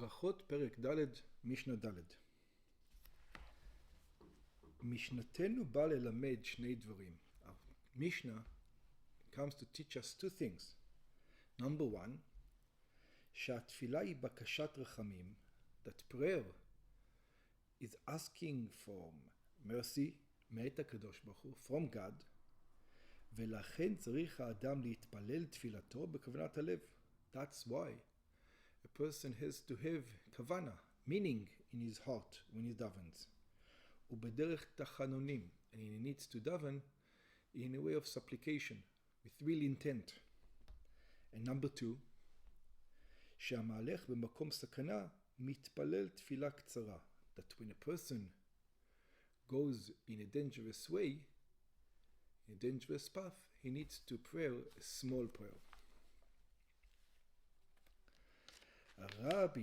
ברכות פרק ד' משנה ד'. משנתנו בא ללמד שני דברים. Mishnah comes to teach us two things. Number one, שהתפילה היא בקשת רחמים, that prayer is asking for mercy מאת הקדוש ברוך הוא, from God, ולכן צריך האדם להתפלל תפילתו בכוונת הלב. That's why a person has to have kavana, meaning in his heart when he davens. ובדרך תחנונים, and he needs to daven in a way of supplication, with real intent. And number two, שהמהלך במקום סכנה מתפלל תפילה קצרה. That when a person goes in a dangerous way, in a dangerous path, he needs to pray a small prayer. Rabbi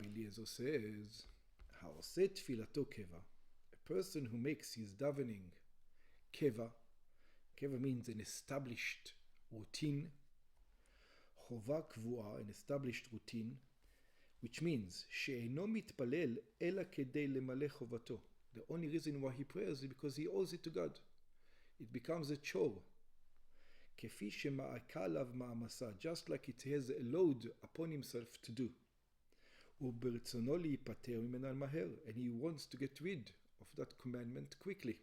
Eliezer says, העושה תפילתו קבע, a person who makes his davening קבע, קבע means an established routine, חובה קבועה, an established routine, which means שאינו מתפלל אלא כדי למלא חובתו. The only reason why he prays is because he owes it to God. It becomes a chore. כפי שמעקה עליו מעמסה, just like it has a load upon himself to do. וברצונו להיפטר ממנה מהר, and he wants to get rid of that commandment quickly.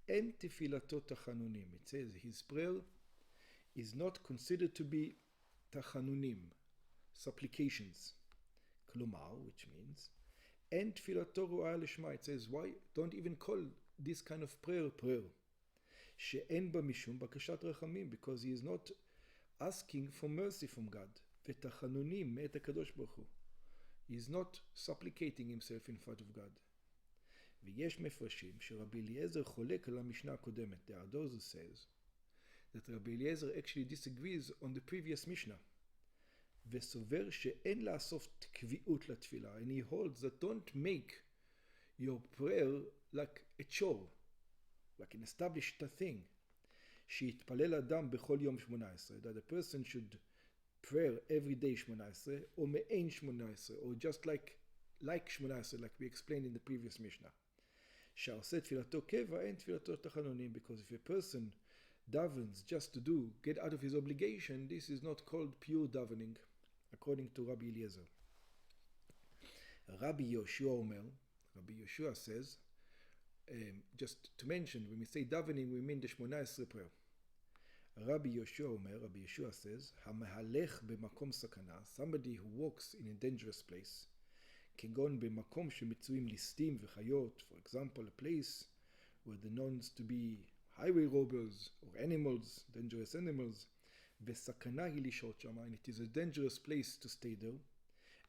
אין תפילתו תחנונים. It says his prayer is not considered to be תחנונים, supplications. כלומר, which means, אין תפילתו ראויה לשמה. It says, why? Don't even call this kind of prayer. שאין בה משום בקשת רחמים, because he is not asking for mercy from God. ותחנונים מאת הקדוש ברוך הוא. He is not supplicating himself in front of God. ויש מפרשים שרבי אליעזר חולק על המשנה הקודמת. There are those who says that Rabbi Eliezer actually disagrees on the previous Mishnah. וסובר שאין לאסוף קביעות לתפילה. And he holds that don't make your prayer like a chore, like an established thing. שיתפלל אדם בכל יום 18. That a person should pray every day 18, or מעין 18, or just like 18, like we explained in the previous Mishnah. שעושה תפילתו קבע, אין תפילתו תחנונים, because if a person davens just to get out of his obligation, this is not called pure davening, according to Rabbi Eliezer. Rabbi Yoshua says, just to mention, when we say davening, we mean the 18 prayer. Rabbi Yoshua says, המהלך במקום סכנה, somebody who walks in a dangerous place, כגון במקום שמצויים ליסטים וחיות, for example, a place where the knowns to be highway robbers or animals, dangerous animals, וסכנה היא לשהות שם, and it is a dangerous place to stay there,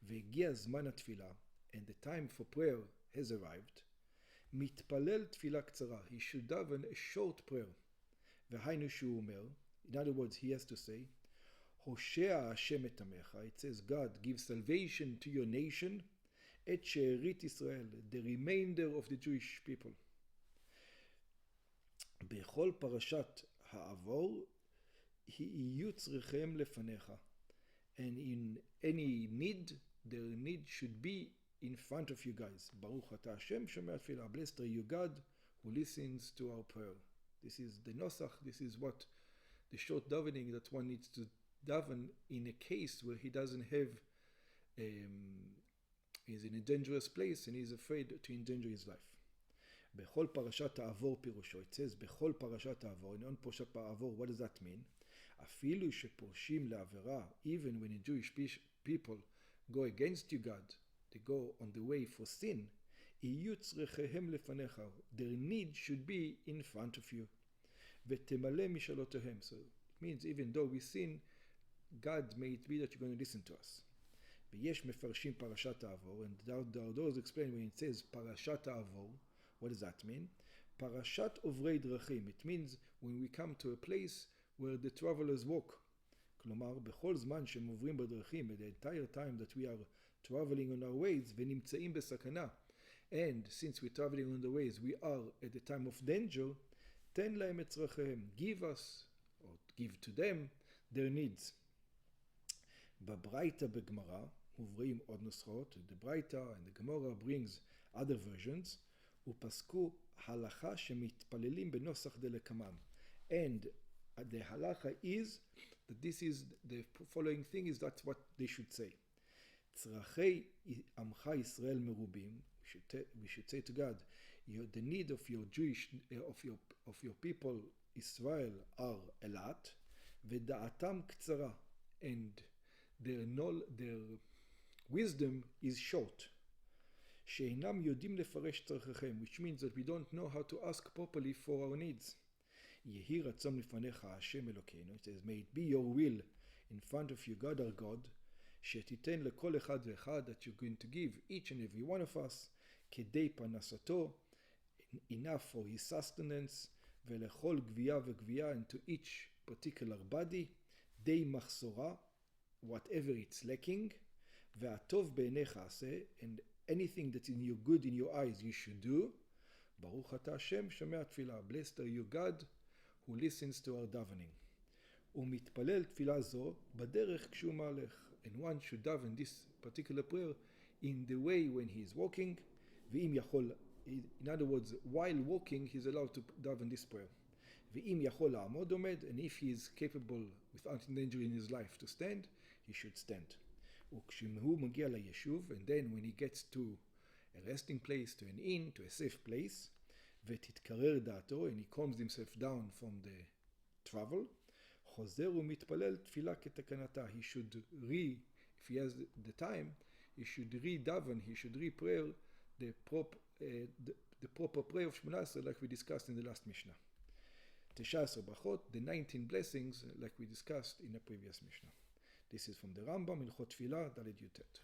והגיע זמן התפילה, and the time for prayer has arrived, מתפלל תפילה קצרה, he should daven a short prayer. והיינו שהוא אומר, in other words, he has to say, הושע השם את עמך, it says, God gives salvation to your nation, את שארית ישראל, the remainder of the Jewish people. בכל פרשת העבור, יהיו צריכם לפניך. And in any need, their need should be in front of you guys. ברוך אתה השם שומע תפילה. Blessed are you God who listens to our prayer. This is the nosach, this is what the short davening that one needs to daven in a case where he doesn't have, he's in a dangerous place and he's afraid to endanger his life. בכל פרשת העבור פירושו, it says בכל פרשת העבור, in on פרשת העבור, what does that mean? אפילו שפורשים לעבירה, even when the Jewish people go against you God, they go on the way for sin, יהיו צריכיהם לפניך, their need should be in front of you. ותמלא משאלותיהם. So it means even though we sin, God may it be that you're going to listen to us. ויש מפרשים פרשת העבור, and those explain when it says פרשת העבור, what does that mean? פרשת עוברי דרכים. It means when we come to a place where the travelers walk. כלומר, בכל זמן שהם עוברים בדרכים, the entire time that we are traveling on our ways, ונמצאים בסכנה, and since we're traveling on the ways, we are at the time of danger, תן להם את צרכיהם. Give us, or give to them, their needs. בברייתא בגמרא, מובאים עוד נוסחות, the ברייתא and the Gemara brings other versions, ופסקו הלכה שמתפללים בנוסח דלקמן. And the halacha is that this is the following thing is that's what they should say. צרכי עמך ישראל מרובים, we should say to God, the need of your Jewish, of your people Israel are a lot, ודעתם קצרה, and their wisdom is short. שאינם יודעים לפרש צרכיכם, which means that we don't know how to ask properly for our needs. יהי רצון לפניך השם אלוקינו, it says, may it be your will in front of you, God our God, שתיתן לכל אחד ואחד, that you're going to give each and every one of us, כדי פרנסתו, enough for his sustenance, ולכל גבייה וגבייה, and to each particular body, די מחסורה, whatever it's lacking, והטוב בעיניך עשה, and anything that's in your good in your eyes you should do. ברוך אתה השם שומע תפילה. Blessed are you God who listens to our davening. ומתפלל תפילה זו בדרך כשהוא מהלך. And one should daven this particular prayer in the way when he is walking. ואם יכול, in other words, while walking he's allowed to daven this prayer. ואם יכול לעמוד עומד, and if he is capable without endangering his life to stand, he should stand. וכשהוא מגיע ליישוב, and then when he gets to a resting place, to an inn, to a safe place, ותתקרר דעתו, and he calms himself down from the travel, חוזר ומתפלל תפילה כתקנתה. He should if he has the time, he should daven, he should prayer the proper prayer of 18, like we discussed in the last Mishnah. 19 brachot, the 19 blessings, like we discussed in a previous Mishnah. This is from the Rambam, Hilchot Tefillah, Daled Yutet.